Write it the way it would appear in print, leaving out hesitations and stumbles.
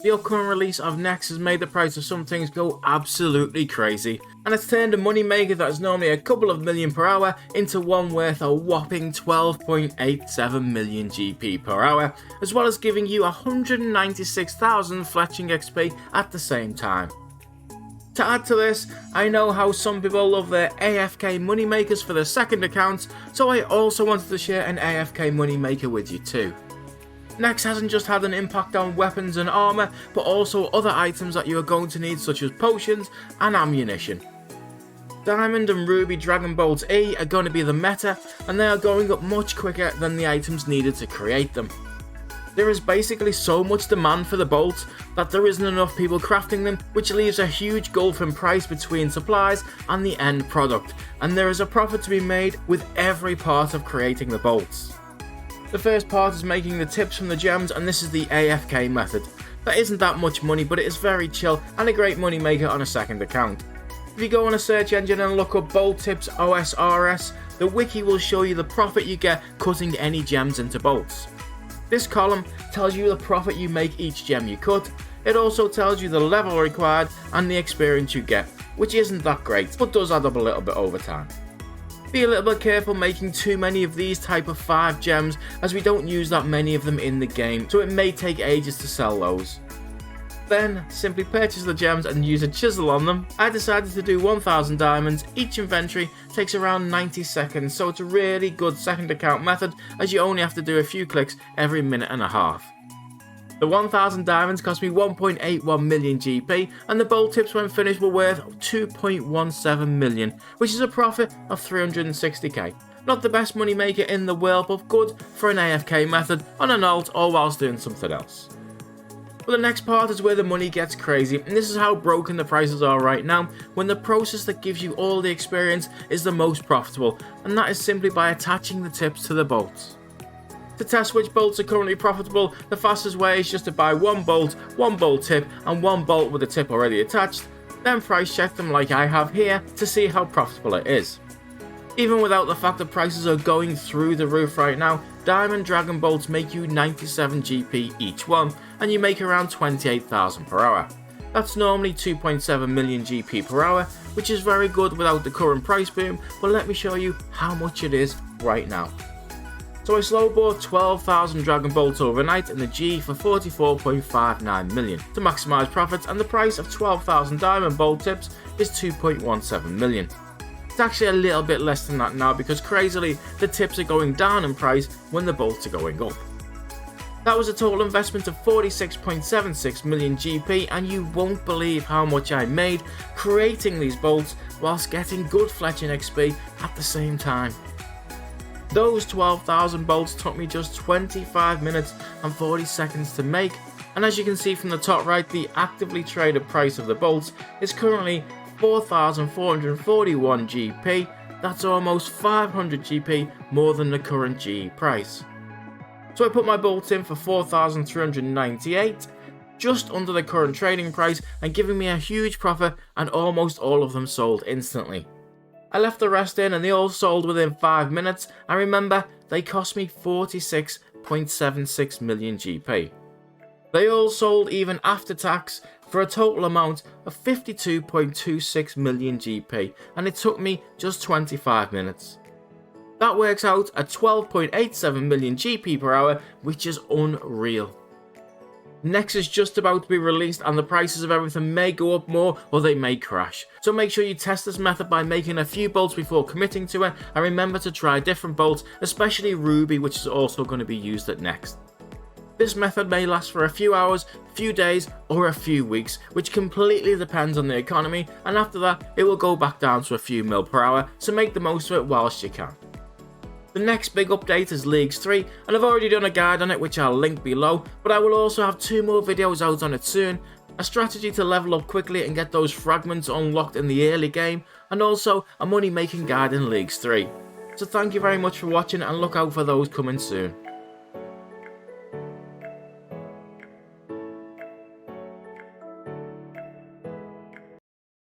The upcoming release of Nex has made the price of some things go absolutely crazy, and it's turned a money maker that is normally a couple of million per hour into one worth a whopping 12.87 million GP per hour, as well as giving you 196,000 fletching XP at the same time. To add to this, I know how some people love their AFK money makers for their second accounts, so I also wanted to share an AFK money maker with you too. Nex hasn't just had an impact on weapons and armour, but also other items that you are going to need, such as potions and ammunition. Diamond and Ruby Dragon Bolts E are going to be the meta, and they are going up much quicker than the items needed to create them. There is basically so much demand for the bolts that there isn't enough people crafting them, which leaves a huge gulf in price between supplies and the end product, and there is a profit to be made with every part of creating the bolts. The first part is making the tips from the gems, and this is the AFK method. That isn't that much money, but it is very chill and a great money maker on a second account. If you go on a search engine and look up bolt tips OSRS, the wiki will show you the profit you get cutting any gems into bolts. This column tells you the profit you make each gem you cut. It also tells you the level required and the experience you get, which isn't that great, but does add up a little bit over time. Be a little bit careful making too many of these type of 5 gems, as we don't use that many of them in the game, so it may take ages to sell those. Then simply purchase the gems and use a chisel on them. I decided to do 1000 diamonds. Each inventory takes around 90 seconds, so it's a really good second account method, as you only have to do a few clicks every minute and a half. The 1000 diamonds cost me 1.81 million GP, and the bolt tips when finished were worth 2.17 million, which is a profit of 360k. Not the best money maker in the world, but good for an AFK method on an alt or whilst doing something else. But the next part is where the money gets crazy, and this is how broken the prices are right now, when the process that gives you all the experience is the most profitable, and that is simply by attaching the tips to the bolts. To test which bolts are currently profitable, the fastest way is just to buy one bolt tip, and one bolt with a tip already attached, then price check them like I have here to see how profitable it is. Even without the fact that prices are going through the roof right now, Diamond Dragon Bolts make you 97 GP each one, and you make around 28,000 per hour. That's normally 2.7 million GP per hour, which is very good without the current price boom, but let me show you how much it is right now. So I slow bought 12,000 Dragon Bolts overnight in the G for 44.59 million to maximise profits, and the price of 12,000 Diamond Bolt tips is 2.17 million. It's actually a little bit less than that now, because crazily the tips are going down in price when the bolts are going up. That was a total investment of 46.76 million GP, and you won't believe how much I made creating these bolts whilst getting good fletching XP at the same time. Those 12,000 bolts took me just 25 minutes and 40 seconds to make, and as you can see from the top right, the actively traded price of the bolts is currently 4,441 GP. That's almost 500 GP more than the current G price. So I put my bolts in for 4,398, just under the current trading price, and giving me a huge profit, and almost all of them sold instantly. I left the rest in and they all sold within 5 minutes, and remember, they cost me 46.76 million GP. They all sold even after tax for a total amount of 52.26 million GP, and it took me just 25 minutes. That works out at 12.87 million GP per hour, which is unreal. Nex is just about to be released, and the prices of everything may go up more or they may crash. So make sure you test this method by making a few bolts before committing to it, and remember to try different bolts, especially Ruby, which is also going to be used at Nex. This method may last for a few hours, few days, or a few weeks, which completely depends on the economy, and after that it will go back down to a few mil per hour, so make the most of it whilst you can. The next big update is Leagues 3, and I've already done a guide on it which I'll link below, but I will also have 2 more videos out on it soon, a strategy to level up quickly and get those fragments unlocked in the early game, and also a money making guide in Leagues 3. So thank you very much for watching, and look out for those coming soon.